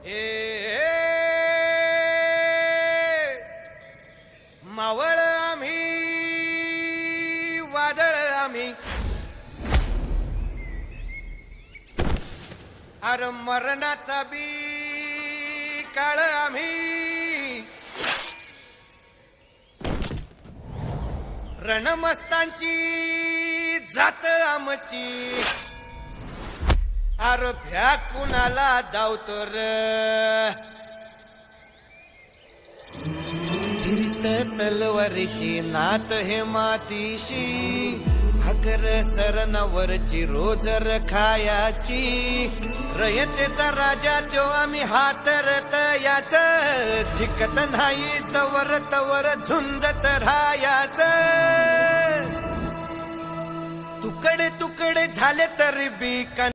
हे मावळ आम्ही वादळ आम्ही अरे मरणाचा बी काळ आम्ही रणमस्तांची जात आमची अरे भ्या कुणाला धावतो र फिरत तलवारीशी नात हे मातीशी भाकर सरणावरची रोज खायाची रयतेचा राजा त्यो आम्ही हातरत याच झिकत नाही जवर तवर झुंजत राहायाच तुकडे तुकडे झाले तरी बी